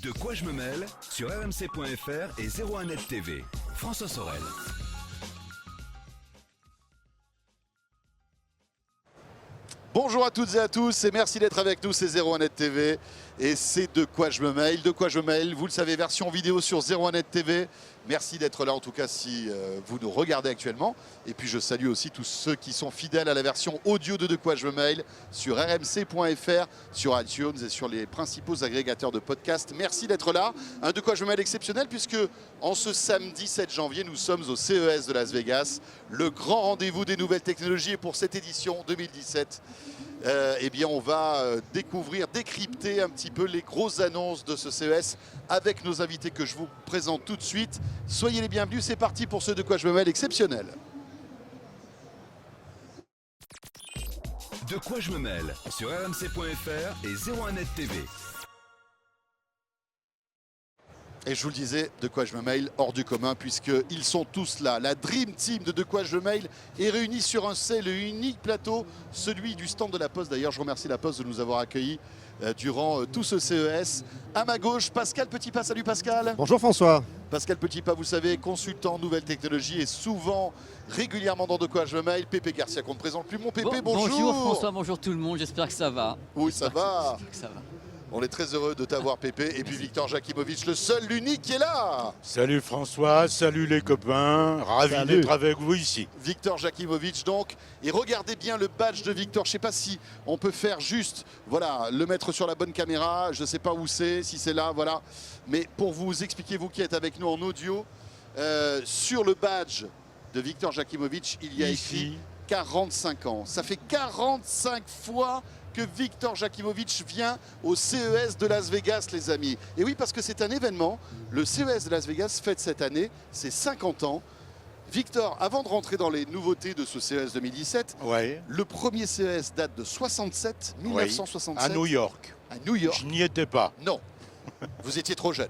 De quoi je me mêle sur rmc.fr et 01net TV. François Sorel. Bonjour à toutes et à tous et merci d'être avec nous, c'est 01net TV et c'est De quoi je me mêle. De quoi je me mêle, vous le savez, version vidéo sur 01net TV. Merci d'être là en tout cas si vous nous regardez actuellement. Et puis je salue aussi tous ceux qui sont fidèles à la version audio de quoi je me mêle sur rmc.fr, sur iTunes et sur les principaux agrégateurs de podcasts. Merci d'être là. Un De quoi je me mêle exceptionnel puisque en ce samedi 7 janvier, nous sommes au CES de Las Vegas, le grand rendez-vous des nouvelles technologies. Et pour cette édition 2017, eh bien on va découvrir, décrypter un petit peu les grosses annonces de ce CES avec nos invités que je vous présente tout de suite. Soyez les bienvenus, c'est parti pour ce De quoi je me mêle exceptionnel. De quoi je me mêle sur rmc.fr et 01net TV. Et je vous le disais, De quoi je me mêle hors du commun puisqu'ils sont tous là. La Dream Team de quoi je me mêle est réunie sur un seul et unique plateau, celui du stand de la Poste. D'ailleurs, je remercie la Poste de nous avoir accueillis durant tout ce CES. À ma gauche, Pascal Petitpas. Salut Pascal. Bonjour François. Pascal Petitpas, vous savez, consultant nouvelles technologies et souvent, régulièrement dans De quoi je me mêle. Pépé Garcia qu'on ne présente plus. Mon Pépé, bonjour. Bonjour François, bonjour tout le monde, j'espère que ça va. Oui, ça va. J'espère que ça va. On est très heureux de t'avoir Pépé. Et puis Victor Jakimovic, le seul, l'unique qui est là. Salut François, salut les copains, ravi Salut. d'être avec vous ici. Victor Jakimovic donc, et regardez bien le badge de Victor, je ne sais pas si on peut faire juste, voilà, le mettre sur la bonne caméra, je ne sais pas où c'est, si c'est là, voilà, mais pour vous expliquer, vous qui êtes avec nous en audio, sur le badge de Victor Jakimovic, il y a écrit 45 ans, ça fait 45 fois que Victor Jakimovic vient au CES de Las Vegas, les amis. Et oui, parce que c'est un événement, le CES de Las Vegas fête cette année ses 50 ans. Victor, avant de rentrer dans les nouveautés de ce CES 2017, Ouais, le premier CES date de 67, 1967. à New York. À New York. Je n'y étais pas, Non, vous étiez trop jeune,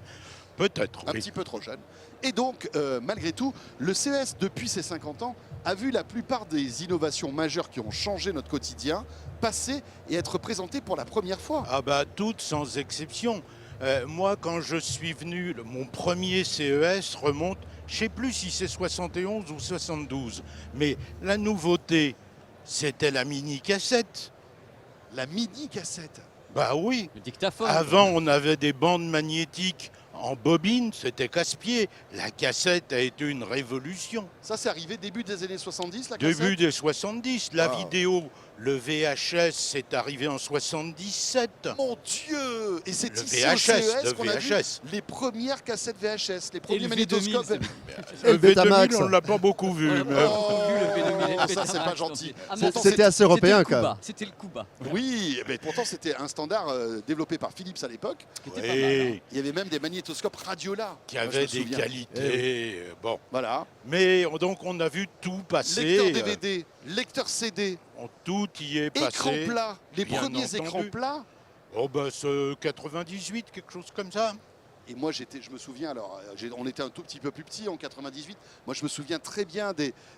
peut-être, un oui. petit peu trop jeune. Et donc, malgré tout, le CES, depuis ses 50 ans, a vu la plupart des innovations majeures qui ont changé notre quotidien passer et être présentées pour la première fois. Ah bah toutes sans exception. Moi quand je suis venu, mon premier CES remonte, je ne sais plus si c'est 71 ou 72, mais la nouveauté, c'était la mini-cassette. La mini-cassette. Bah oui, Le dictaphone. avant on avait des bandes magnétiques en bobine, c'était casse-pied. La cassette a été une révolution. Ça, c'est arrivé début des années 70, la cassette. Début des 70, la Ah. vidéo, le VHS, c'est arrivé en 77. Mon Dieu! Et c'est Le ici au VHS, CES le qu'on a vu VHS. les premières cassettes VHS, les Et premiers le magnétoscopes. V2000, Et le Betamax. V2000, on ne l'a pas beaucoup vu. On l'a mais- pas beaucoup vu, le V2000 et le ça, c'est Betamax pas non gentil. plus. Ah, mais Pourtant, attends, C'était assez européen le quand même. Cuba, c'était le Cuba. Oui, mais pourtant c'était un standard développé par Philips à l'époque. Qui était pas mal, hein. Oui, Il y avait même des magnétoscopes Radiola. qui Moi, je avait me des souviens. qualités. Bon, Voilà. mais donc on a vu tout passer. Lecteur DVD, lecteur CD, Tout y est écran passé. plat, les bien premiers entendu. écrans plats. Oh bah c'est 98, quelque chose comme ça. Et moi, je me souviens, alors, on était un tout petit peu plus petit en 98. Moi, je me souviens très bien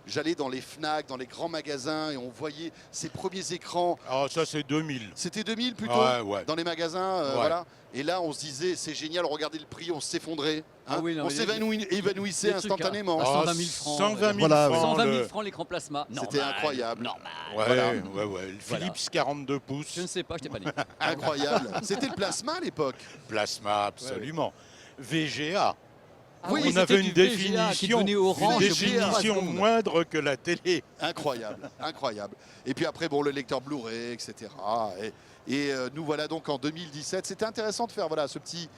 j'allais dans les Fnac, dans les grands magasins, et on voyait ces premiers écrans. Ah ça c'est 2000. C'était 2000 plutôt, Ouais. dans les magasins, Ouais. voilà. Et là, on se disait, c'est génial, regardez le prix, on s'effondrait. Ah oui, non, on mais évanouissait les trucs, instantanément. Ah, 120 000 Ah, francs, 120 000 Voilà, francs. 120 000 le- francs l'écran plasma. C'était Normal, incroyable. Normal. Ouais, Voilà. ouais. Le Voilà. Philips 42 pouces. Je ne sais pas, je t'ai pas dit. Incroyable. C'était le plasma à l'époque. Plasma, absolument. VGA. Ah Oui, oui, on avait c'était une du VGA qui définition, devenait orange Une au bout de 3 définition secondes. moindre que la télé. Incroyable, incroyable. Et puis après, bon, le lecteur Blu-ray, etc. Et nous voilà donc en 2017. C'était intéressant de faire voilà, ce petit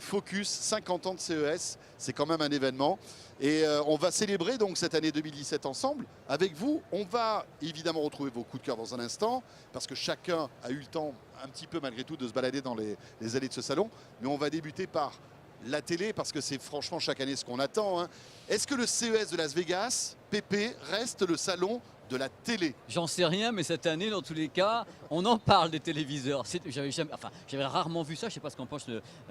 focus, 50 ans de CES. C'est quand même un événement. Et on va célébrer donc cette année 2017 ensemble avec vous. On va évidemment retrouver vos coups de cœur dans un instant, parce que chacun a eu le temps un petit peu malgré tout de se balader dans les allées de ce salon. Mais on va débuter par la télé, parce que c'est franchement chaque année ce qu'on attend, hein. Est-ce que le CES de Las Vegas, PP, reste le salon de la télé? J'en sais rien, mais cette année, dans tous les cas, on en parle des téléviseurs. J'avais rarement vu ça, je ne sais pas ce qu'en pensent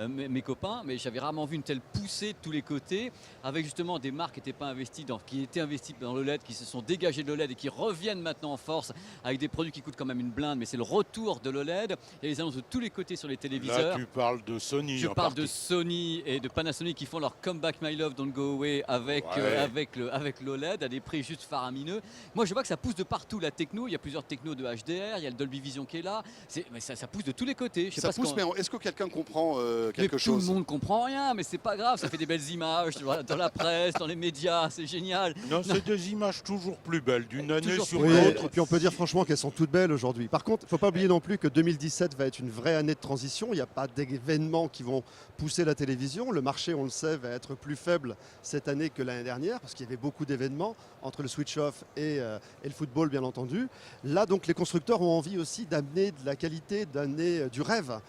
mes copains, mais j'avais rarement vu une telle poussée de tous les côtés, avec justement des marques qui étaient investies dans le LED, qui se sont dégagées de l'OLED et qui reviennent maintenant en force avec des produits qui coûtent quand même une blinde, mais c'est le retour de l'OLED. Il y a les annonces de tous les côtés sur les téléviseurs. Là, tu parles de Sony. Je en parle de partie. Sony et de Panasonic qui font leur Come Back My Love Don't Go Away avec l'OLED à des prix juste faramineux. Moi, je vois que ça pousse de partout la techno. Il y a plusieurs technos de HDR, il y a le Dolby Vision qui est là. Mais ça pousse de tous les côtés. Je sais Ça pas ce pousse, qu'on- mais est-ce que quelqu'un comprend mais quelque chose? Tout le monde comprend rien, mais c'est pas grave. Ça fait des belles images dans la presse, dans les médias. C'est génial. Non, c'est des images toujours plus belles d'une année Toujours sur plus Oui, belles. l'autre. et puis on peut dire franchement qu'elles sont toutes belles aujourd'hui. Par contre, il ne faut pas oublier non plus que 2017 va être une vraie année de transition. Il n'y a pas d'événements qui vont pousser la télévision. Le marché, on le sait, va être plus faible cette année que l'année dernière parce qu'il y avait beaucoup d'événements entre le switch-off et le football, bien entendu. Là, donc, les constructeurs ont envie aussi d'amener de la qualité, d'amener du rêve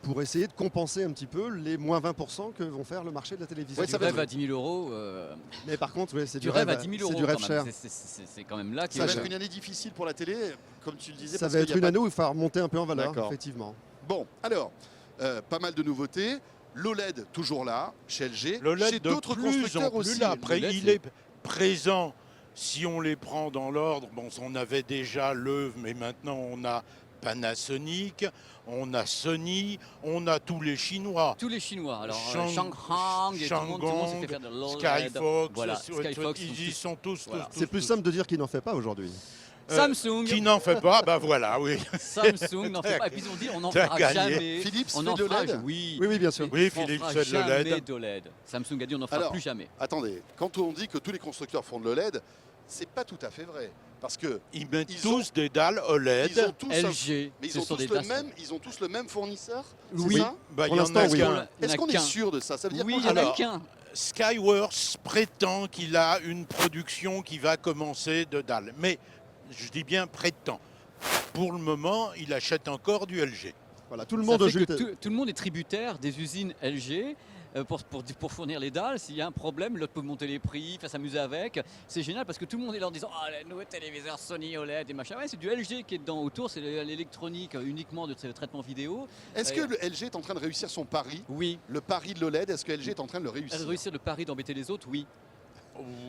pour essayer de compenser un petit peu les moins 20% que vont faire le marché de la télévision. Ouais, Du ça va rêve être- à 10 000 euros. Mais par contre, oui, c'est Du rêve à 10 000 c'est euros. du rêve quand cher. même. C'est quand même là qu'il Ça y va a- être une année difficile pour la télé, comme tu le disais. Ça parce va qu'il être y a une pas- année où il va remonter un peu en valeur, D'accord. effectivement. Bon, alors, pas mal de nouveautés. L'OLED toujours là, chez LG, Le LED chez de d'autres plus en constructeurs plus aussi. là. Après, Le LED, il c'est- est présent. Si on les prend dans l'ordre, bon, on avait déjà l'œuvre, mais maintenant on a Panasonic, on a Sony, on a tous les Chinois. Tous les Chinois. Alors, Shang- Shanghang, et tout le monde s'est fait faire de l'OLED. Skyfox, Voilà, Skyfox, ils y sont tous. Voilà. tous, C'est plus tous. simple de dire qu'il n'en fait pas aujourd'hui. Samsung. Qui n'en fait pas, bah voilà, oui. Samsung n'en fait pas. Et puis ils ont dit on n'en T'as fera gagné. jamais. Philips on fait en de fera l'OLED? Oui. Oui, bien sûr. Oui, On Philips fera fait de jamais l'OLED. d'OLED. Samsung a dit on n'en fera Alors, plus jamais. Attendez, quand on dit que tous les constructeurs font de l'OLED, c'est pas tout à fait vrai. Parce que Ils mettent Ils tous des dalles OLED. ils ont tous, LG, mais ils ce ont sont tous des le tasses. même, ils ont tous le même fournisseur. c'est Oui. ça Bah, Pour il y en l'instant, a oui. qu'un. Il y en a Est-ce qu'on est qu'un. sûr de ça? Ça veut dire Oui, qu'on il y en a Alors, qu'un. Skyworks prétend qu'il a une production qui va commencer de dalles. Mais je dis bien prétend. Pour le moment, il achète encore du LG. Voilà, tout le Ça monde fait Jules, que tout le monde est tributaire des usines LG pour fournir les dalles. S'il y a un problème, l'autre peut monter les prix, faire s'amuser avec. C'est génial parce que tout le monde est là en disant ah, les nouveaux téléviseurs Sony OLED et machin. Ouais, c'est du LG qui est dedans autour, c'est l'électronique uniquement de traitement vidéo. Est-ce que le LG est en train de réussir son pari? Oui. Le pari de l'OLED, est-ce que LG est en train de le Elle réussir? réussir le pari d'embêter les autres, oui.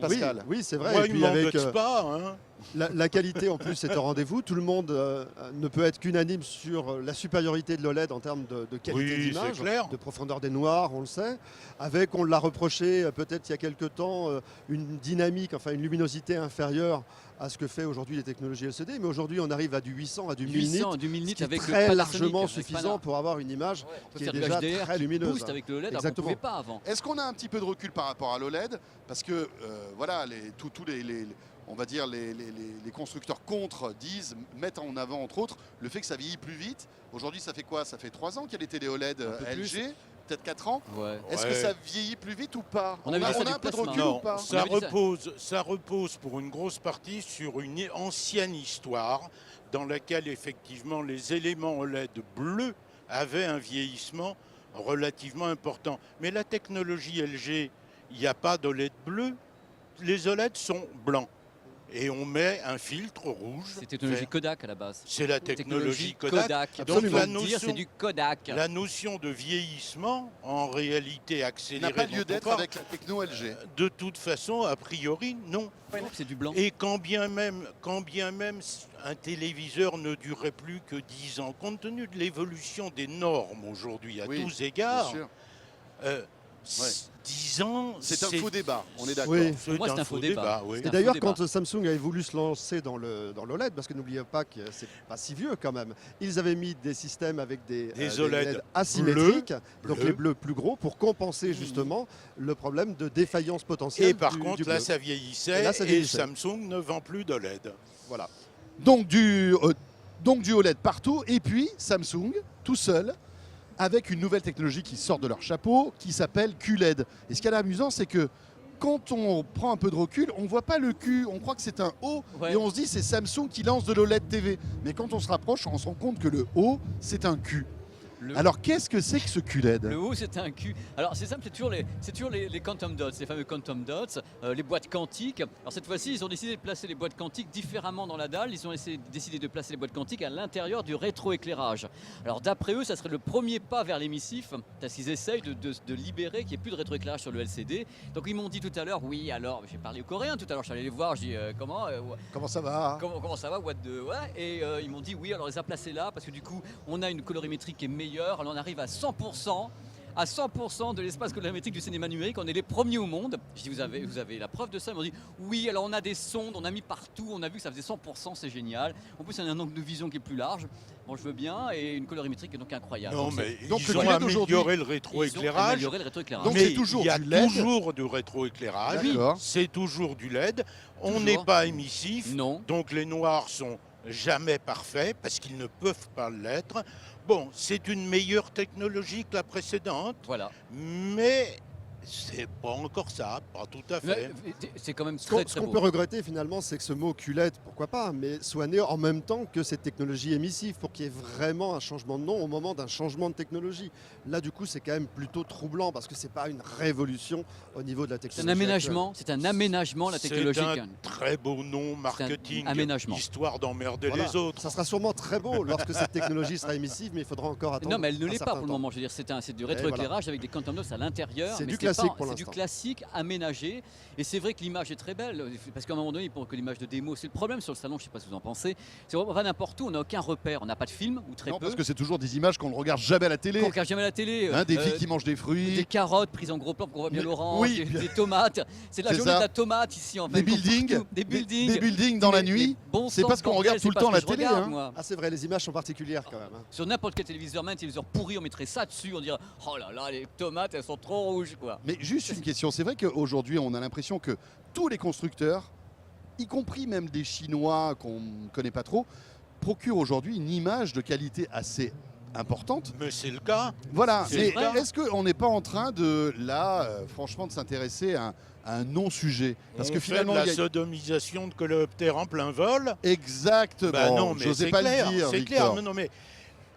Pascal. Oui, c'est vrai. Moi, et il puis ne avec m'embête pas. Hein. la qualité en plus est au rendez-vous. Tout le monde ne peut être qu'unanime sur la supériorité de l'OLED en termes de qualité Oui, d'image, c'est clair. de profondeur des noirs, on le sait. Avec, on l'a reproché peut-être il y a quelque temps, une dynamique, enfin une luminosité inférieure à ce que fait aujourd'hui les technologies LCD. Mais aujourd'hui, on arrive à du 800, à du 1000 nits, 800 du 1000 ce nits qui est avec le très Panasonic, largement avec suffisant Pana. pour avoir une image On peut qui est faire du déjà HDR très qui lumineuse. booste avec le LED, alors qu'on ne Exactement. pouvait pas avant. Est-ce qu'on a un petit peu de recul par rapport à l'OLED? Parce que voilà, tous on va dire les constructeurs contre mettent en avant entre autres le fait que ça vieillit plus vite. Aujourd'hui, ça fait quoi? Ça fait 3 ans qu'il y a les télé OLED Un peu plus. LG, peut-être 4 ans. Ouais. Est-ce que Ouais. ça vieillit plus vite ou pas? On avait dit ça a du un peu de plasma. recul Non, ou pas? On ça avait dit ça. repose pour une grosse partie sur une ancienne histoire dans laquelle effectivement les éléments OLED bleus avaient un vieillissement relativement important. Mais la technologie LG, il n'y a pas d'OLED bleu, les OLED sont blancs. Et on met un filtre rouge. C'est technologie vert. Kodak à la base. C'est la technologie Kodak. Absolument. Donc la Faut le dire, notion, c'est du Kodak. la notion de vieillissement, en réalité N'a accélérée, pas lieu dont on d'être parle, avec la techno LG. de toute façon, a priori, non. C'est du blanc. Et quand bien même un téléviseur ne durait plus que 10 ans, compte tenu de l'évolution des normes aujourd'hui à Oui, tous Bien égards, sûr. 10 ans, C'est un faux débat, on est d'accord. Oui. C'est Moi, c'est un faux débat. oui. C'est Et un d'ailleurs, faux débat. quand Samsung avait voulu se lancer dans l'OLED, parce que n'oubliez pas que c'est pas si vieux quand même, ils avaient mis des systèmes avec des OLED asymétriques, donc bleus. les bleus plus gros, pour compenser justement le problème de défaillance potentielle. Et par du contre, bleu. là, ça vieillissait Et là, ça et vieillissait. Samsung ne vend plus d'OLED. Voilà. Donc du OLED partout, et puis Samsung, tout seul, avec une nouvelle technologie qui sort de leur chapeau, qui s'appelle QLED. Et ce qui est amusant, c'est que quand on prend un peu de recul, on ne voit pas le Q, on croit que c'est un O, Ouais. et on se dit c'est Samsung qui lance de l'OLED TV. Mais quand on se rapproche, on se rend compte que le O, c'est un Q. Alors qu'est-ce que c'est que ce QLED? Le haut, c'est un Q. Alors, c'est simple, c'est toujours les quantum dots, les fameux quantum dots, les boîtes quantiques. Alors, cette fois-ci, ils ont décidé de placer les boîtes quantiques différemment dans la dalle. Ils ont décidé de placer les boîtes quantiques à l'intérieur du rétroéclairage. Alors, d'après eux, ça serait le premier pas vers l'émissif, parce qu'ils essayent de libérer qu'il n'y ait plus de rétroéclairage sur le LCD. Donc, ils m'ont dit tout à l'heure, oui, alors, j'ai parlé aux Coréens tout à l'heure, je suis allé les voir, j'ai dit, Comment ça va? Comment ça va, what the... Ouais. Et ils m'ont dit oui, alors on les a placés là parce que du coup on a une colorimétrie qui est meilleure, alors on arrive à 100% de l'espace colorimétrique du cinéma numérique, on est les premiers au monde. Je dis vous avez la preuve de ça? Ils m'ont dit oui, alors on a des sondes, on a mis partout, on a vu que ça faisait 100%, c'est génial. En plus on a un angle de vision qui est plus large, bon je veux bien, et une colorimétrie qui est donc incroyable. Non, Donc, mais donc ils le ont LED aujourd'hui, amélioré le ils ont rétroéclairage. amélioré le rétroéclairage. Donc Mais c'est toujours il y a du LED. toujours du rétroéclairage. D'accord. C'est toujours du LED. On Toujours. n'est pas émissif. Non. Donc les noirs sont jamais parfaits parce qu'ils ne peuvent pas l'être. Bon, c'est une meilleure technologie que la précédente, Voilà. mais c'est pas encore ça, pas tout à fait. Mais c'est quand même Ce très qu'on beau. peut regretter finalement, c'est que ce mot QLED, pourquoi pas, mais soit né en même temps que cette technologie émissive pour qu'il y ait vraiment un changement de nom au moment d'un changement de technologie. Là, du coup, c'est quand même plutôt troublant parce que c'est pas une révolution au niveau de la C'est technologie. un aménagement, c'est un aménagement la technologie. C'est un très beau nom marketing, aménagement. histoire d'emmerder Voilà. les autres. Ça sera sûrement très beau lorsque cette technologie sera émissive, mais il faudra encore attendre. Non, mais elle ne un l'est pas certain pour le temps. moment. Je veux dire, c'est du rétroéclairage avec des quantum dots à l'intérieur. C'est mais du ce n'est classique pas- pour C'est du l'instant. classique aménagé. Et c'est vrai que l'image est très belle. Parce qu'à un moment donné, pour que l'image de démo, c'est le problème sur le salon, je ne sais pas ce que vous en pensez. C'est qu'on va n'importe où, on n'a aucun repère. On n'a pas de film ou très Non, peu. parce que c'est toujours des images qu'on ne regarde jamais à la télé. Qu'on regarde jamais à la télé. Hein, des filles qui mangent des fruits. Des carottes prises en gros plan pour qu'on voit bien Mais- l'orange, oui. des tomates. C'est la C'est journée ça. de la tomate ici en fait. Des buildings. Des buildings. Des buildings dans la Mais- nuit. mais bon C'est sang, parce qu'on bordel, regarde c'est tout le pas temps ce la que je télé, regarde, hein. moi. Ah, c'est vrai, les images sont particulières quand même. hein. Sur n'importe quel téléviseur, même un téléviseur pourri, on mettrait ça dessus, on dirait oh là là, les tomates elles sont trop rouges quoi. Mais juste une question, c'est vrai qu'aujourd'hui on a l'impression que tous les constructeurs, y compris même des Chinois qu'on ne connaît pas trop, procurent aujourd'hui une image de qualité assez importante. Mais c'est le cas. Voilà, C'est mais vrai. est-ce qu'on n'est pas en train de, là, franchement, de s'intéresser à un non-sujet? Parce On que fait finalement, de il y la a... sodomisation de coléoptères en plein vol. Exactement, Bah non, mais j'osais c'est pas clair, le dire, c'est Victor. clair. Non, mais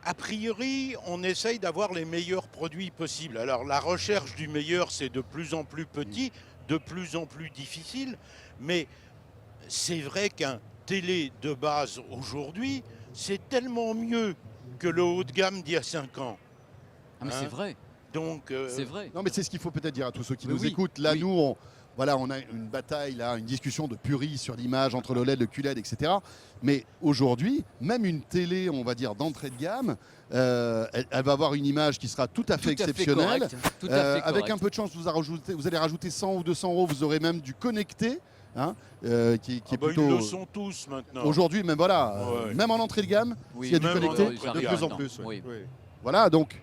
a priori, on essaye d'avoir les meilleurs produits possibles. Alors la recherche du meilleur, c'est de plus en plus petit, de plus en plus difficile. Mais c'est vrai qu'un télé de base aujourd'hui, c'est tellement mieux que le haut de gamme d'il y a 5 ans. Ah mais Hein c'est vrai, Donc, c'est vrai. Non, mais c'est ce qu'il faut peut-être dire à tous ceux qui Mais nous oui, écoutent. Là, oui. nous, on a une bataille, là, une discussion de puristes sur l'image entre le LED, le QLED, etc. Mais aujourd'hui, même une télé, on va dire, d'entrée de gamme, elle va avoir une image qui sera tout à fait Tout à fait exceptionnelle. correct, tout à fait Avec correct. un peu de chance, vous allez rajouter 100 ou 200 euros, vous aurez même du connecté, hein, qui ah est bah, plutôt... ils le sont tous maintenant. Aujourd'hui, même voilà, Ouais. même en entrée de gamme, Oui, s'il y a du même connecté, en- ça De arrive plus en maintenant. plus. Oui. Oui. voilà, donc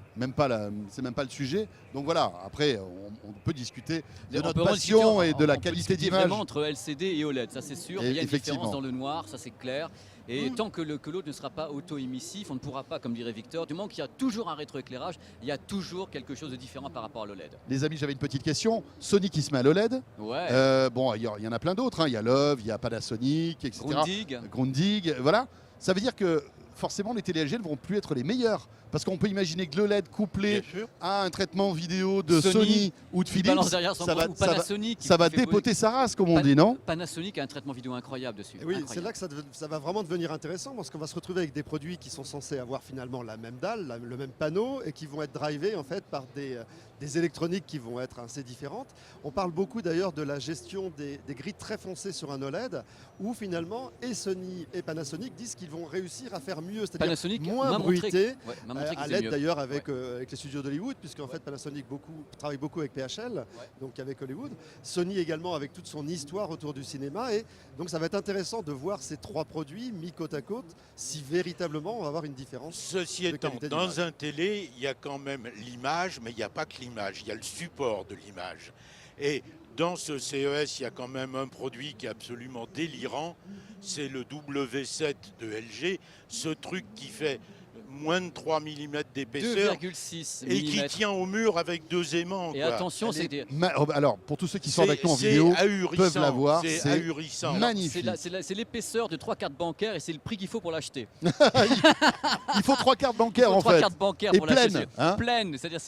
c'est même pas le sujet. Donc voilà, après, on peut discuter de On notre peut vraiment passion discuter- et de la on peut qualité discuter d'image. vraiment entre LCD et OLED, ça c'est sûr. Et Il y a une effectivement. différence dans le noir, ça c'est clair. Et tant que l'autre ne sera pas auto-émissif, on ne pourra pas, comme dirait Victor, du moment qu'il y a toujours un rétroéclairage, il y a toujours quelque chose de différent par rapport à l'OLED. Les amis, j'avais une petite question. Sony qui se met à l'OLED. Ouais. Bon, il y en a plein d'autres. hein. Il y a Love, il y a Panasonic, etc. Grundig. Grundig, voilà. Ça veut dire que forcément les télé LG ne vont plus être les meilleurs. Parce qu'on peut imaginer que le LED couplé Bien sûr. à un traitement vidéo de Sony, Sony ou de Qui Philips, balance derrière son ça va, ou Panasonic. ça va qui fait dépoter sa race, comme on Pan- dit, non? Panasonic a un traitement vidéo incroyable dessus. Et oui, Incroyable. c'est là que ça va vraiment devenir intéressant parce qu'on va se retrouver avec des produits qui sont censés avoir finalement la même dalle, le même panneau et qui vont être drivés en fait par des électroniques qui vont être assez différentes. On parle beaucoup d'ailleurs de la gestion des grilles très foncées sur un OLED où finalement et Sony et Panasonic disent qu'ils vont réussir à faire mieux, c'est-à-dire Panasonic moins m'a montré- bruité. ouais, m'a montré À qu'ils l'aide faisaient mieux. d'ailleurs avec les studios d'Hollywood, puisqu'en fait Panasonic travaille beaucoup avec PHL, donc avec Hollywood. Sony également avec toute son histoire autour du cinéma. Et donc ça va être intéressant de voir ces trois produits mis côte à côte, si véritablement on va avoir une différence. Ceci de étant, qualité dans d'image. un télé, il y a quand même l'image, mais il n'y a pas que l'image, il y a le support de l'image. Et dans ce CES, il y a quand même un produit qui est absolument délirant, c'est le W7 de LG, ce truc qui fait... moins de 3 mm d'épaisseur 2,6 et qui mm. tient au mur avec 2 aimants. Et quoi. attention, c'est des- Alors, pour tous ceux qui sont avec nous en C'est vidéo, ahurissant, peuvent la voir, c'est c'est ahurissant. magnifique. c'est l'épaisseur de 3 cartes bancaires et c'est le prix qu'il faut pour l'acheter. Il faut 3 cartes bancaires Il faut en 3 fait. cartes bancaires Et pour l'acheter. pleines, hein. Pleines, c'est-à-dire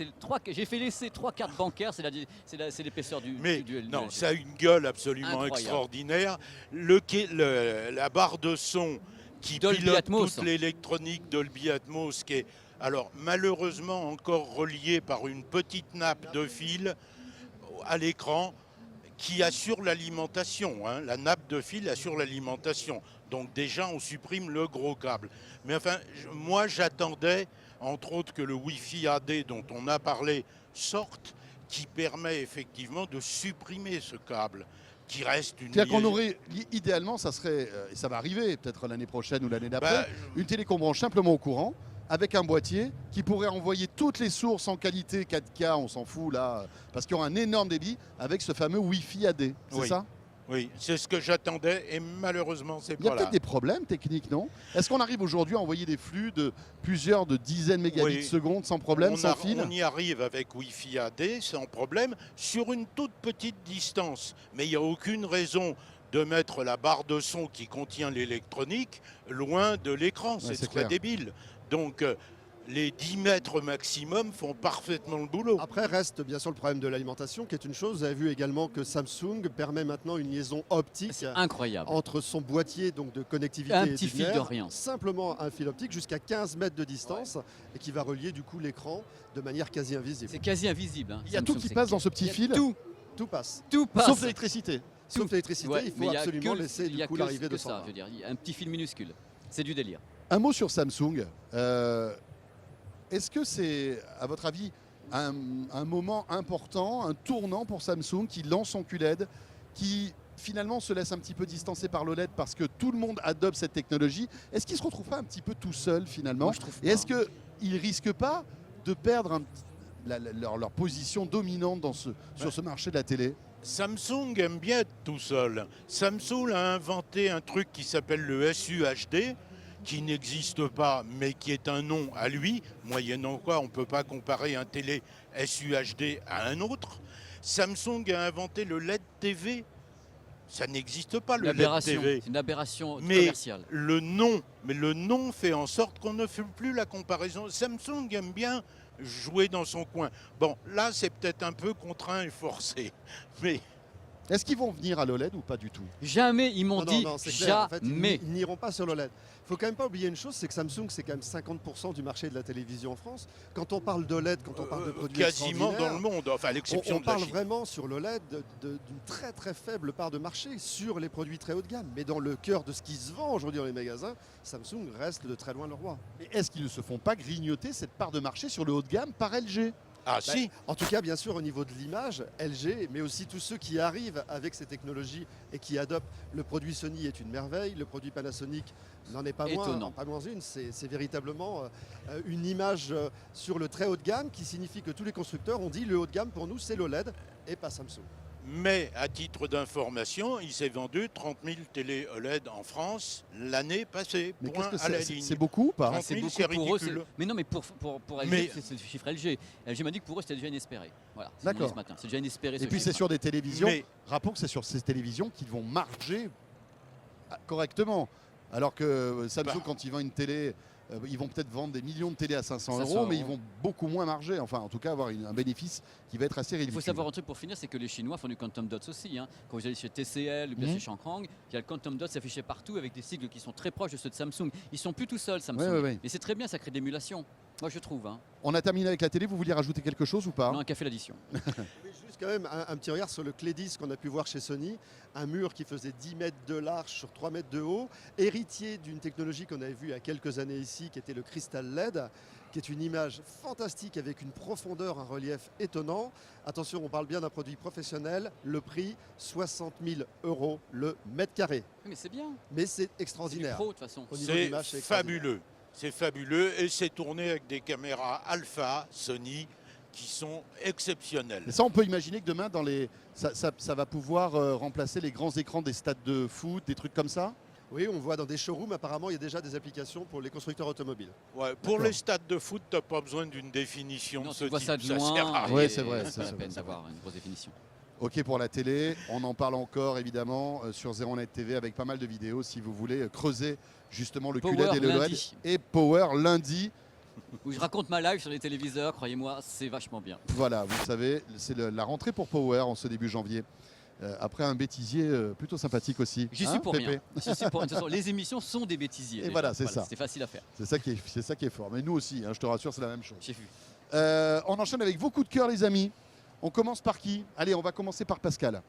j'ai fait laisser 3 cartes bancaires, c'est l'épaisseur du Mais du non, LG. ça a une gueule absolument Incroyable. extraordinaire. La barre de son qui Dolby pilote Atmos. toute l'électronique Dolby Atmos, qui est alors malheureusement encore reliée par une petite nappe de fil à l'écran qui assure l'alimentation. Hein. La nappe de fil assure l'alimentation. Donc déjà, on supprime le gros câble. Mais enfin, moi, j'attendais, entre autres, que le Wi-Fi AD dont on a parlé sorte, qui permet effectivement de supprimer ce câble, qui reste une C'est-à-dire qu'on liaison. aurait, idéalement, ça serait, et ça va arriver peut-être l'année prochaine ou l'année d'après, Bah, une télé qu'on branche simplement au courant, avec un boîtier qui pourrait envoyer toutes les sources en qualité 4K, on s'en fout là, parce qu'il y aura un énorme débit avec ce fameux Wi-Fi AD, c'est Oui. ça? Oui, c'est ce que j'attendais et malheureusement, c'est Il y a pas peut-être là. des problèmes techniques, non? Est-ce qu'on arrive aujourd'hui à envoyer des flux de plusieurs de dizaines mégabits Oui. seconde sans problème, sans fil? On y arrive avec Wi-Fi AD sans problème sur une toute petite distance. Mais il n'y a aucune raison de mettre la barre de son qui contient l'électronique loin de l'écran. c'est C'est clair. très débile. Donc les 10 mètres maximum font parfaitement le boulot. Après reste bien sûr le problème de l'alimentation qui est une chose. Vous avez vu également que Samsung permet maintenant une liaison optique C'est incroyable. entre son boîtier donc de connectivité Un et petit du fil de nerf, rien. simplement un fil optique jusqu'à 15 mètres de distance et qui va relier du coup l'écran de manière quasi invisible. C'est quasi invisible. Hein. Il y a Samsung, tout qui c'est- passe dans ce petit il y a fil, Tout passe. Tout passe. sauf l'électricité. Sauf l'électricité, Ouais, il mais faut y a absolument que- laisser il y a du coup que l'arrivée que de ça, ça. je veux dire, il y a un petit fil minuscule. C'est du délire. Un mot sur Samsung. Est-ce que c'est, à votre avis, un moment important, un tournant pour Samsung qui lance son QLED, qui finalement se laisse un petit peu distancer par l'OLED parce que tout le monde adopte cette technologie? Est-ce qu'il ne se retrouve pas un petit peu tout seul finalement? Moi, je trouve Et pas. est-ce qu'ils ne risquent pas de perdre leur position dominante sur ce marché de la télé? Samsung aime bien être tout seul. Samsung a inventé un truc qui s'appelle le SUHD, qui n'existe pas, mais qui est un nom à lui, moyennant quoi on ne peut pas comparer un télé SUHD à un autre. Samsung a inventé le LED TV. Ça n'existe pas, Une le LED aberration. TV. C'est une aberration Mais commerciale. le nom fait en sorte qu'on ne fait plus la comparaison. Samsung aime bien jouer dans son coin. Bon, là, c'est peut-être un peu contraint et forcé, mais Est-ce qu'ils vont venir à l'OLED ou pas du tout? Jamais, ils m'ont dit c'est clair. En fait, jamais. ils n'iront pas sur l'OLED. Il faut quand même pas oublier une chose, c'est que Samsung, c'est quand même 50% du marché de la télévision en France. Quand on parle d'OLED, quand on parle de produits quasiment dans le extraordinaires, monde, enfin à l'exception on de la parle Chine. vraiment sur l'OLED d'une très très faible part de marché sur les produits très haut de gamme. Mais dans le cœur de ce qui se vend aujourd'hui dans les magasins, Samsung reste de très loin le roi. Mais est-ce qu'ils ne se font pas grignoter cette part de marché sur le haut de gamme par LG? Ah si, En tout cas, bien sûr, au niveau de l'image, LG, mais aussi tous ceux qui arrivent avec ces technologies et qui adoptent. Le produit Sony est une merveille, le produit Panasonic n'en est pas Étonnant. moins une. C'est véritablement une image sur le très haut de gamme qui signifie que tous les constructeurs ont dit le haut de gamme pour nous c'est l'OLED et pas Samsung. mais à titre d'information, il s'est vendu 30 000 télé OLED en France l'année passée. Mais Point qu'est-ce à que la c'est? ligne. C'est beaucoup ou pas? 30 C'est 000, beaucoup c'est pour eux. ridicule. Mais non, mais pour LG, Mais- c'est le chiffre LG. LG m'a dit que pour eux, c'était déjà inespéré. Voilà, c'est D'accord. ce matin. C'est déjà inespéré. Et ce puis c'est chiffre. sur des télévisions. Mais- Rappelons que c'est sur ces télévisions qu'ils vont marger correctement. Alors que Samsung, Bah. quand ils vendent une télé, ils vont peut-être vendre des millions de télés à 500 500 euros, mais ils euros. vont beaucoup moins marger. Enfin, en tout cas, avoir un bénéfice qui va être assez Il ridicule. faut savoir un truc pour finir, c'est que les Chinois font du quantum dots aussi. Hein. Quand vous allez chez TCL ou bien Mhm. chez Shankrang, il y a le quantum dots affiché partout avec des sigles qui sont très proches de ceux de Samsung. Ils sont plus tout seuls, Samsung. Ouais, ouais, ouais. Et c'est très bien, ça crée de l'émulation. Moi, je trouve. Hein. On a terminé avec la télé. Vous vouliez rajouter quelque chose ou pas? Non, un café l'addition. Juste quand même un petit regard sur le Clédis qu'on a pu voir chez Sony, un mur qui faisait 10 mètres de large sur 3 mètres de haut, héritier d'une technologie qu'on avait vue il y a quelques années ici, qui était le Crystal LED, qui est une image fantastique avec une profondeur, un relief étonnant. Attention, on parle bien d'un produit professionnel, le prix 60 000 € le mètre carré. Oui, mais c'est bien. Mais c'est C'est du extraordinaire. pro de toute façon. Au niveau de C'est l'image, c'est extraordinaire. fabuleux. C'est fabuleux et c'est tourné avec des caméras Alpha Sony qui sont exceptionnelles. Mais ça, on peut imaginer que demain, ça va pouvoir remplacer les grands écrans des stades de foot, des trucs comme ça? Oui, on voit dans des showrooms, apparemment, il y a déjà des applications pour les constructeurs automobiles. Ouais, pour D'accord. les stades de foot, tu n'as pas besoin d'une définition Non, de tu ce vois type. ça de sert loin. à rien. Ouais, et c'est vrai, C'est c'est pas la vrai, peine c'est d'avoir une grosse définition. Ok pour la télé, on en parle encore évidemment sur 01net TV avec pas mal de vidéos si vous voulez creuser justement le Power QLED et le LED. lundi. Et Power lundi, Où je raconte ma live sur les téléviseurs, croyez-moi, c'est vachement bien. voilà, vous le savez, c'est la rentrée pour Power en ce début janvier. Après un bêtisier plutôt sympathique aussi. J'y Hein, suis pour Pépé rien. J'y suis pour rien. De toute façon, les émissions sont des bêtisiers. Et déjà. voilà, c'est ça. C'était facile à faire. C'est ça qui est fort. Mais nous aussi, hein, je te rassure, c'est la même chose. J'ai vu. On enchaîne avec vos coups de cœur les amis. On commence par qui? Allez, on va commencer par Pascal.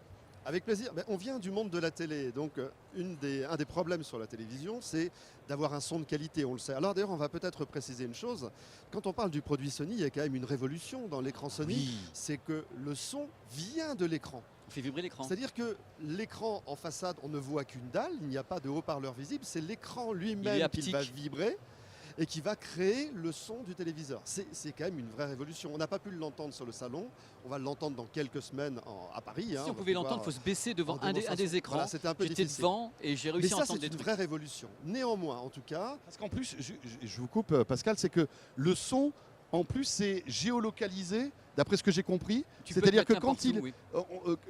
Avec plaisir. Ben, on vient du monde de la télé. Donc, un des problèmes sur la télévision, c'est d'avoir un son de qualité, on le sait. Alors d'ailleurs, on va peut-être préciser une chose. Quand on parle du produit Sony, il y a quand même une révolution dans l'écran Sony. Oui. C'est que le son vient de l'écran. On fait vibrer l'écran. C'est-à-dire que l'écran en façade, on ne voit qu'une dalle, il n'y a pas de haut-parleur visible, c'est l'écran Il est lui-même qui haptique. va vibrer et qui va créer le son du téléviseur. C'est quand même une vraie révolution. On n'a pas pu l'entendre sur le salon, on va l'entendre dans quelques semaines à Paris. Si hein, on va pouvait pouvoir, l'entendre, il faut se baisser devant en un des démonstration. écrans. Voilà, c'était un peu J'étais difficile. devant et j'ai Mais réussi à ça, entendre c'est des une trucs. vraie révolution. Néanmoins, en tout cas, Parce qu'en plus, je vous coupe Pascal, c'est que le son, en plus, c'est géolocalisé, d'après ce que j'ai compris. Tu peux C'est-à-dire le que mettre quand n'importe où, oui.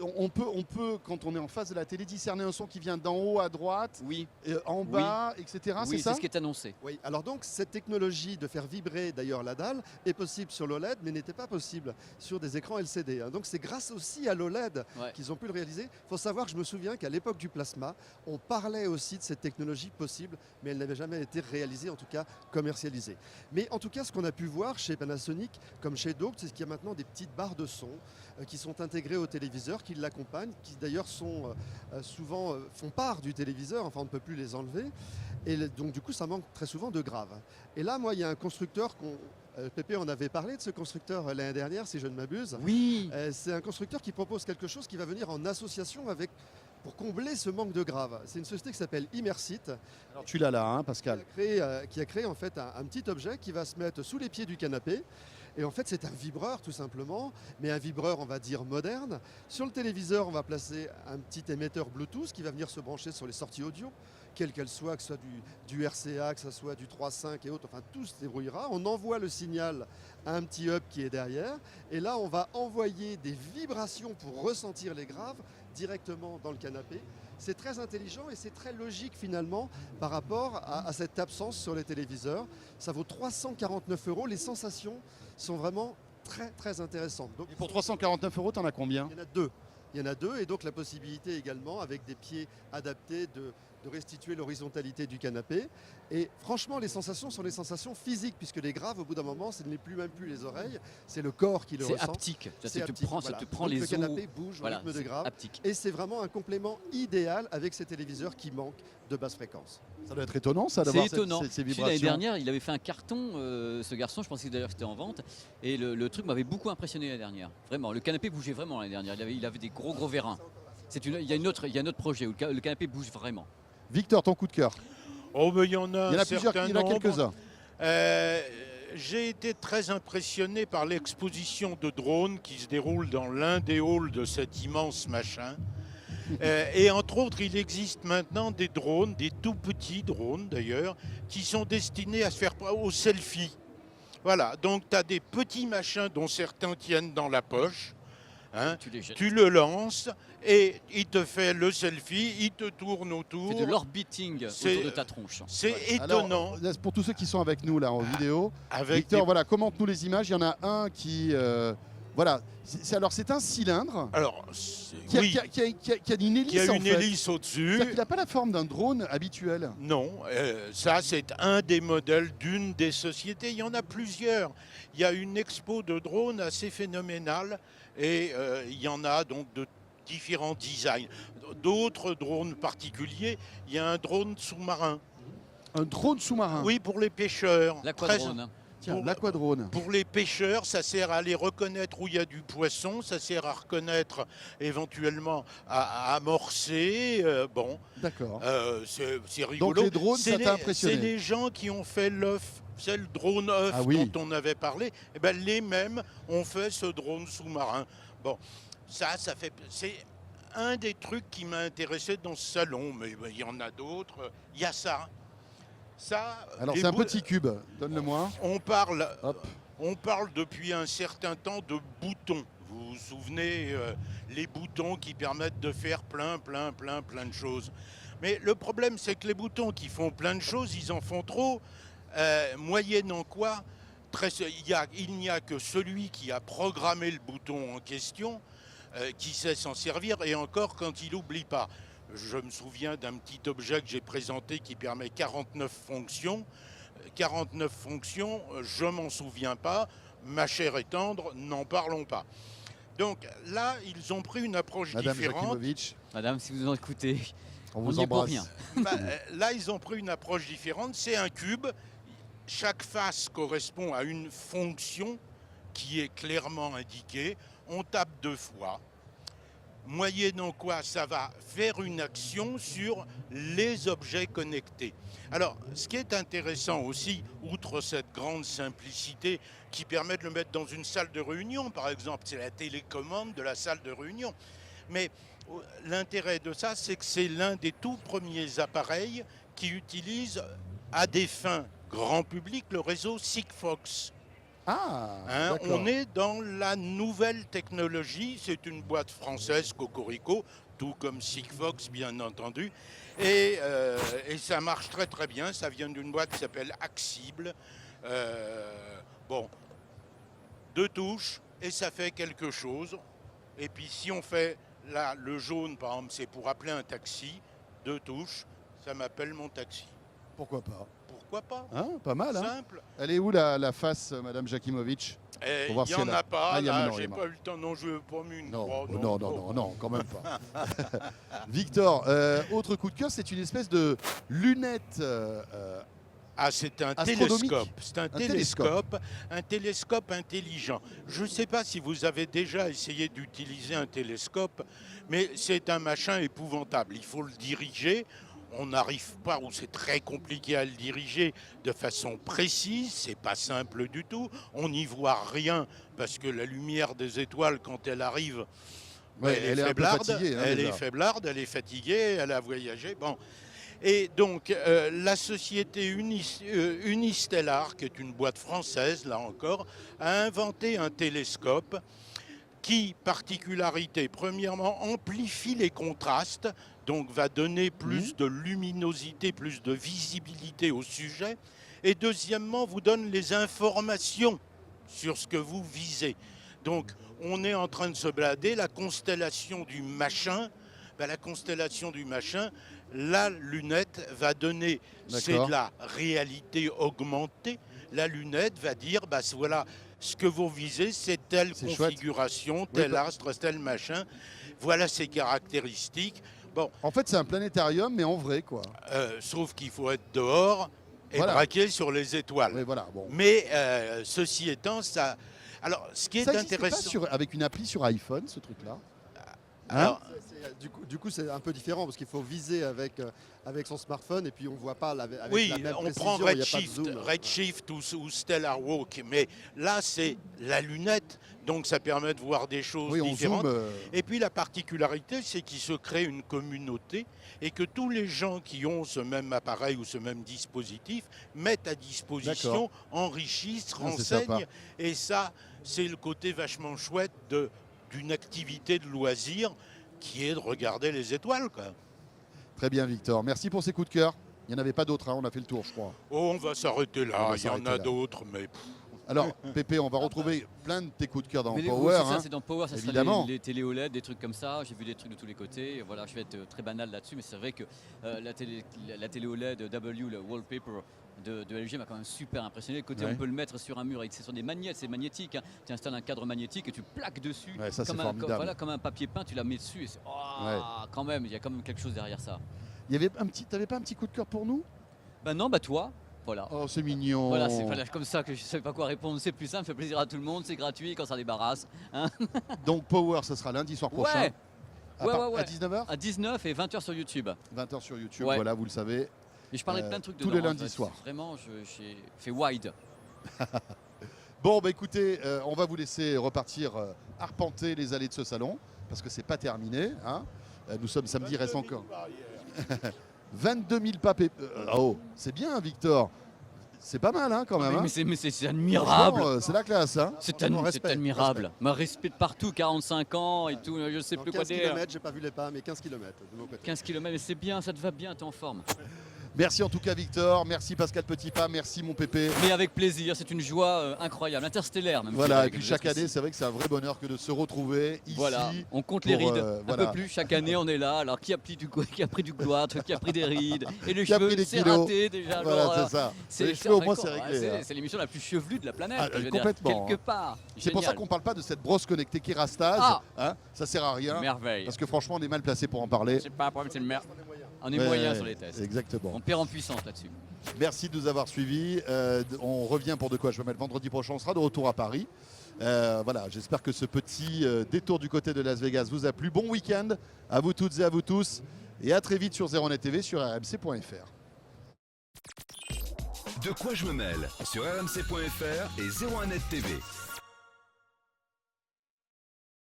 on peut, quand on est en face de la télé, discerner un son qui vient d'en haut à droite, Oui, en bas, etc. oui, c'est ça ce qui est annoncé. oui. Alors donc, cette technologie de faire vibrer d'ailleurs la dalle est possible sur l'OLED, mais n'était pas possible sur des écrans LCD. hein. Donc c'est grâce aussi à l'OLED Ouais. qu'ils ont pu le réaliser. Il faut savoir que je me souviens qu'à l'époque du plasma, on parlait aussi de cette technologie possible, mais elle n'avait jamais été réalisée, en tout cas commercialisée. Mais en tout cas, ce qu'on a pu voir chez Panasonic, comme chez Dogt, c'est qu'il y a maintenant des petites barres de son qui sont intégrées au téléviseur, qui l'accompagnent, qui d'ailleurs sont souvent font part du téléviseur, enfin on ne peut plus les enlever. Et donc du coup, ça manque très souvent de grave. Et là, moi, il y a un constructeur Pépé en avait parlé de ce constructeur l'année dernière, si je ne m'abuse. Oui, C'est un constructeur qui propose quelque chose qui va venir en association avec, pour combler ce manque de grave. C'est une société qui s'appelle Immersit, Alors tu l'as là, hein, Pascal. qui a créé en fait un petit objet qui va se mettre sous les pieds du canapé. Et en fait, c'est un vibreur tout simplement, mais un vibreur, on va dire, moderne. Sur le téléviseur, on va placer un petit émetteur Bluetooth qui va venir se brancher sur les sorties audio, quelles qu'elles soient, que ce soit du RCA, que ce soit du 3.5 et autres, enfin tout se débrouillera. On envoie le signal à un petit hub qui est derrière, et là, on va envoyer des vibrations pour ressentir les graves directement dans le canapé. C'est très intelligent et c'est très logique finalement par rapport à cette absence sur les téléviseurs. Ça vaut 349 €. Les sensations sont vraiment très très intéressantes. Donc, Et pour 349 €, t'en as combien? il y en a deux. Il y en a deux et donc la possibilité également avec des pieds adaptés de restituer l'horizontalité du canapé. Et franchement, les sensations sont des sensations physiques puisque les graves, au bout d'un moment, ce n'est même plus les oreilles, c'est le corps qui le c'est ressent. haptique. Ça C'est te haptique, prend, voilà. ça te prend Donc, les le os. canapé bouge au Voilà, rythme de c'est grave. haptique. Et c'est vraiment un complément idéal avec ces téléviseurs qui manquent de basse fréquence. Ça doit être étonnant ça C'est d'avoir étonnant. ces Tu sais, l'année vibrations. dernière, il avait fait un carton, ce garçon. Je pensais d'ailleurs que c'était en vente. Et le truc m'avait beaucoup impressionné l'année dernière. Vraiment, le canapé bougeait vraiment l'année dernière. Il avait des gros vérins. Il y a un autre projet où le canapé bouge vraiment. Victor, ton coup de cœur. Oh, ben, il y en a Il y en un a plusieurs, certain il y en a nombre. quelques-uns. J'ai été très impressionné par l'exposition de drones qui se déroule dans l'un des halls de cet immense machin. Et entre autres, il existe maintenant des drones, des tout petits drones d'ailleurs, qui sont destinés à se faire au selfie. Voilà, donc tu as des petits machins dont certains tiennent dans la poche. Hein, Tu les jettes. tu le lances et il te fait le selfie, il te tourne Tu autour. fais de l'orbiting C'est- autour de ta tronche. C'est Alors, étonnant. pour tous ceux qui sont avec nous là en vidéo, Avec Victor, des- voilà, commente-nous les images. Il y en a un qui, voilà, alors c'est un cylindre Alors, qui a, qui a une hélice qui a en une fait. hélice au-dessus. C'est-à-dire qu'il n'a pas la forme d'un drone habituel. Non, ça c'est un des modèles d'une des sociétés. Il y en a plusieurs. Il y a une expo de drones assez phénoménale et il y en a donc de différents designs. D'autres drones particuliers, il y a un drone sous-marin. Un drone sous-marin. Oui, pour les pêcheurs. L'aquadrone. Tiens, l'aquadrone. Pour les pêcheurs, ça sert à les reconnaître où il y a du poisson, ça sert à reconnaître éventuellement à amorcer. Bon, D'accord. c'est rigolo. Donc les drones, C'est ça t'a les- impressionné. C'est les gens qui ont fait l'œuf. C'est le drone œuf Ah oui. dont on avait parlé. Eh ben, les mêmes ont fait ce drone sous-marin. Bon, ça fait. C'est un des trucs qui m'a intéressé dans ce salon, mais il y en a d'autres. Il y a ça. Alors les c'est un bou- petit cube, donne-le-moi. On parle, Hop. on parle depuis un certain temps de boutons. Vous vous souvenez, les boutons qui permettent de faire plein de choses. Mais le problème, c'est que les boutons qui font plein de choses, ils en font trop, moyennant quoi il n'y a que celui qui a programmé le bouton en question qui sait s'en servir, et encore quand il n'oublie pas. Je me souviens d'un petit objet que j'ai présenté qui permet 49 fonctions. 49 fonctions, je m'en souviens pas. Ma chère et tendre, n'en parlons pas. Donc là, ils ont pris une approche Madame différente. Jakimovic, Madame, si vous nous écoutez, on on vous n'y est pour embrasse. rien. Là, ils ont pris une approche différente. C'est un cube. Chaque face correspond à une fonction qui est clairement indiquée. On tape 2 fois. Moyennant quoi ça va faire une action sur les objets connectés. Alors, ce qui est intéressant aussi, outre cette grande simplicité qui permet de le mettre dans une salle de réunion, par exemple, c'est la télécommande de la salle de réunion. Mais l'intérêt de ça, c'est que c'est l'un des tout premiers appareils qui utilise à des fins grand public le réseau Sigfox. Ah, d'accord. On est dans la nouvelle technologie, c'est une boîte française, Cocorico, tout comme Sigfox bien entendu, et ça marche très bien, ça vient d'une boîte qui s'appelle Axible. Bon, 2 touches et ça fait quelque chose, et puis si on fait là le jaune par exemple, c'est pour appeler un taxi, 2 touches, ça m'appelle mon taxi. Pourquoi pas? Pourquoi pas? Hein, pas mal, hein. Simple. Elle est où la face, Madame Jakimovic? Il Pour voir n'y si en elle a a- pas, Ah, il y a- là, non, il y j'ai a pas eu le temps, non, je veux pas mis une Non, croix, non, quand même pas. Victor, autre coup de cœur, c'est une espèce de lunette. Ah, c'est un Astronomique. télescope. C'est un télescope intelligent. Je ne sais pas si vous avez déjà essayé d'utiliser un télescope, mais c'est un machin épouvantable. Il faut le diriger. On n'arrive pas, ou c'est très compliqué à le diriger de façon précise, c'est pas simple du tout. On n'y voit rien parce que la lumière des étoiles, quand elle arrive, Ouais, elle est un peu faiblarde, fatiguée, hein, elle déjà. est faiblarde, elle est fatiguée, elle a voyagé. Bon. Et donc, la société Unistellar, qui est une boîte française, là encore, a inventé un télescope qui, particularité, premièrement, amplifie les contrastes, donc va donner plus de luminosité, plus de visibilité au sujet, et deuxièmement, vous donne les informations sur ce que vous visez. Donc, on est en train de se balader, la constellation du machin, la lunette va donner, c'est D'accord. de la réalité augmentée, la lunette va dire, voilà, ce que vous visez, c'est telle C'est chouette. configuration, tel bah- astre, tel machin, voilà ses caractéristiques. Bon, En fait, c'est un planétarium, mais en vrai, quoi. sauf qu'il faut être dehors et Voilà. braquer sur les étoiles. Ouais, voilà, bon. Mais ceci étant, ça... Alors, ce qui est Ça n'existe pas intéressant... avec une appli sur iPhone, ce truc-là. Alors, Du coup, c'est un peu différent parce qu'il faut viser avec son smartphone et puis on ne voit pas avec oui, la même on précision, prend il y a pas de Redshift, zoom. Redshift ou Stellar Walk, mais là c'est la lunette, donc ça permet de voir des choses Oui, on différentes. zoome. Et puis la particularité, c'est qu'il se crée une communauté et que tous les gens qui ont ce même appareil ou ce même dispositif mettent à disposition, D'accord. enrichissent, Ah, c'est sympa. renseignent. Et ça, c'est le côté vachement chouette d'une activité de loisir qui est de regarder les étoiles, quoi. Très bien, Victor. Merci pour ces coups de cœur. Il n'y en avait pas d'autres, hein, on a fait le tour, je crois. Oh, on va s'arrêter On là, va il y en s'arrêter a là. d'autres, mais... Alors, Pépé, on va retrouver plein de tes coups de cœur dans Mais Power. c'est ça, hein. c'est dans Power, ça évidemment. sera les télé OLED, des trucs comme ça. J'ai vu des trucs de tous les côtés. Voilà, je vais être très banal là-dessus, mais c'est vrai que la télé OLED W, le wallpaper de LG m'a quand même super impressionné. Le côté, Ouais. on peut le mettre sur un mur, ce sont des magnettes, c'est magnétique. Hein. Tu installes un cadre magnétique et tu plaques dessus. Ouais, ça, c'est comme formidable. comme un papier peint, tu la mets dessus et c'est quand même, il y a quand même quelque chose derrière ça. T'avais pas un petit coup de cœur pour nous? Ben non, toi. Voilà. Oh, c'est mignon. Voilà, c'est comme ça que je ne sais pas quoi répondre. C'est plus simple, ça fait plaisir à tout le monde, c'est gratuit quand ça débarrasse. Hein. Donc Power, ça sera lundi soir prochain. Ouais. À 19h À 19 et 20h sur YouTube. 20h sur YouTube, Ouais. voilà, vous le savez. Et je parlais de plein de trucs tous dedans. les lundis en fait. soirs. Vraiment, j'ai fait wide. Bon, bah écoutez, on va vous laisser repartir arpenter les allées de ce salon, parce que c'est pas terminé. Hein. Nous sommes samedi, il reste encore 22 000 pas. Oh, c'est bien, Victor. C'est pas mal, hein, quand même. Mais c'est admirable. C'est la classe. Hein. C'est admirable. Ma respect de partout, 45 ans et tout, je sais plus quoi 15 dire. km, j'ai pas vu les pas, mais 15 km de mon côté. 15 km, mais c'est bien, ça te va bien, t'es en forme. Merci en tout cas Victor, merci Pascal Petitpas, merci mon pépé. Mais avec plaisir, c'est une joie incroyable, interstellaire même. Voilà, et puis chaque année, c'est vrai que c'est un vrai bonheur que de se retrouver ici. Voilà, on compte les rides, voilà. un peu plus, chaque année on est là. Alors qui a pris du goitre, qui a pris des rides, et les Qui a cheveux, pris des c'est kilos. raté déjà. Voilà, genre, c'est ça. Les c'est cheveux au moins record, c'est réglé. Hein. C'est l'émission la plus chevelue de la planète. Ah, je veux complètement, dire, quelque part. C'est pour ça Génial. qu'on parle pas de cette brosse connectée Kerastase. Ah. Hein, ça sert à rien. Merveille. Parce que franchement, on est mal placé pour en parler. C'est pas un problème, c'est le merde. On est Ouais, moyen sur les tests. Exactement. On perd en puissance là-dessus. Merci de nous avoir suivis. On revient pour De quoi je me mêle vendredi prochain. On sera de retour à Paris. Voilà, j'espère que ce petit détour du côté de Las Vegas vous a plu. Bon week-end à vous toutes et à vous tous. Et à très vite sur 01net TV sur rmc.fr. De quoi je me mêle sur rmc.fr et 01net TV.